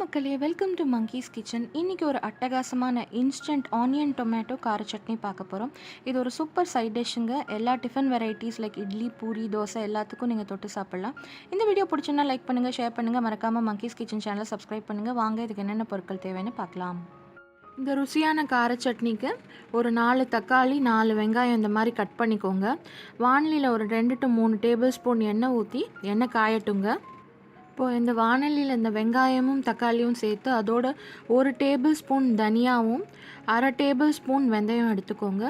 மக்களே, welcome to monkeys kitchen. இன்றைக்கி ஒரு அட்டகாசமான இன்ஸ்டன்ட் ஆனியன் டொமேட்டோ கார சட்னி பார்க்க போகிறோம். இது ஒரு சூப்பர் சைட் டிஷ்ஷுங்க. எல்லா tiffin varieties like idli, puri, dosa எல்லாத்துக்கும் நீங்கள் தொட்டு சாப்பிட்லாம். இந்த வீடியோ பிடிச்சுன்னா லைக் பண்ணுங்கள், ஷேர் பண்ணுங்கள், மறக்காமல் மங்கீஸ் கிச்சன் சேனலை சப்ஸ்கிரைப் பண்ணுங்கள். வாங்க இதுக்கு என்னென்ன பொருட்கள் தேவைன்னு பார்க்கலாம். இந்த ருசியான கார சட்னிக்கு ஒரு 4 தக்காளி, 4 வெங்காயம் இந்த மாதிரி கட் பண்ணிக்கோங்க. வானலியில் ஒரு 2 to 3 டேபிள் ஸ்பூன் எண்ணெய் ஊற்றி எண்ணெய் காயட்டுங்க. இப்போது இந்த வானலியில் இந்த வெங்காயமும் தக்காளியும் சேர்த்து அதோட 1 டேபிள் ஸ்பூன் தனியாவும் 1/2 டேபிள் ஸ்பூன் வெந்தயம் எடுத்துக்கோங்க.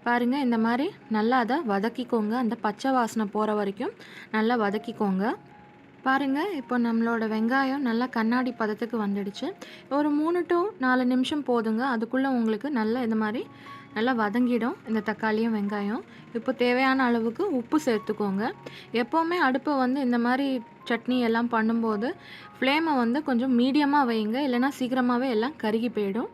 பாருங்கள், இந்த மாதிரி நல்லா அதை வதக்கிக்கோங்க. அந்த பச்சை வாசனை போகிற வரைக்கும் நல்லா வதக்கிக்கோங்க. பாருங்கள், இப்போ நம்மளோட வெங்காயம் நல்லா கண்ணாடி பதத்துக்கு வந்துடுச்சு. ஒரு 3 to 4 நிமிஷம் போதுங்க. அதுக்குள்ளே உங்களுக்கு நல்லா இந்த மாதிரி நல்லா வதங்கிடும் இந்த தக்காளியும் வெங்காயம். இப்போ தேவையான அளவுக்கு உப்பு சேர்த்துக்கோங்க. எப்போவுமே அடுப்பை இந்த மாதிரி சட்னி எல்லாம் பண்ணும்போது ஃப்ளேமை கொஞ்சம் மீடியமாக வைங்க, இல்லைனா சீக்கிரமாகவே எல்லாம் கருகி போயிடும்.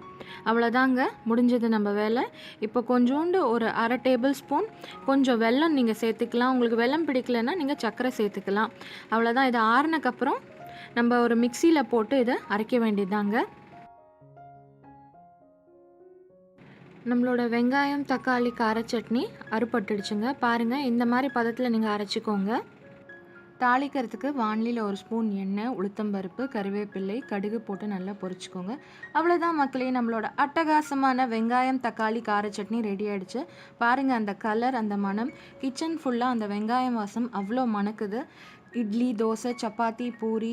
அவ்வளோதாங்க, முடிஞ்சது நம்ம வேலை. இப்போ கொஞ்சோண்டு ஒரு 1/2 டேபிள் ஸ்பூன் கொஞ்சம் வெல்லம் நீங்கள் சேர்த்துக்கலாம். உங்களுக்கு வெல்லம் பிடிக்கலைன்னா நீங்கள் சர்க்கரை சேர்த்துக்கலாம். அவ்வளோதான். இதை ஆறுனக்கப்புறம் நம்ம ஒரு மிக்சியில் போட்டு இதை அரைக்க வேண்டியதாங்க. நம்மளோட வெங்காயம் தக்காளி கார சட்னி அறுபட்டுடுச்சுங்க. பாருங்கள், இந்த மாதிரி பதத்தில் நீங்கள் அரைச்சிக்கோங்க. தாளிக்கிறதுக்கு வானலியில் 1 ஸ்பூன் எண்ணெய், உளுத்தம்பருப்பு, கருவேப்பிள்ளை, கடுகு போட்டு நல்லா பொரிச்சுக்கோங்க. அவ்வளோதான் மக்களே, நம்மளோட அட்டகாசமான வெங்காயம் தக்காளி கார சட்னி ரெடி ஆகிடுச்சு. பாருங்கள், அந்த கலர், அந்த மணம், கிச்சன் ஃபுல்லாக அந்த வெங்காயம் வாசம் அவ்வளோ மணக்குது. இட்லி, தோசை, சப்பாத்தி, பூரி,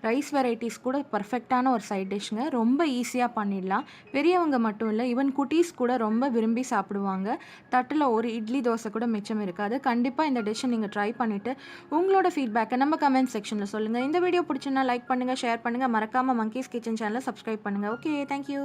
ரைஸ் வெரைட்டிஸ் கூட பர்ஃபெக்டான ஒரு சைட் டிஷ்ங்க. ரொம்ப ஈஸியாக பண்ணிடலாம். பெரியவங்க மட்டும் இல்லை, ஈவன் குட்டீஸ் கூட ரொம்ப விரும்பி சாப்பிடுவாங்க. தட்டில் ஒரு இட்லி தோசை கூட மிச்சம் இருக்காது. கண்டிப்பாக இந்த டிஷ்ஷை நீங்கள் ட்ரை பண்ணிவிட்டு உங்களோட ஃபீட்பேக்கை நம்ம கமெண்ட் செக்ஷனில் சொல்லுங்கள். இந்த வீடியோ பிடிச்சுன்னா லைக் பண்ணுங்கள், ஷேர் பண்ணுங்கள், மறக்காமல் மங்கீஸ் கிச்சன் சேனலை சப்ஸ்கிரைப் பண்ணுங்கள். Okay, thank you.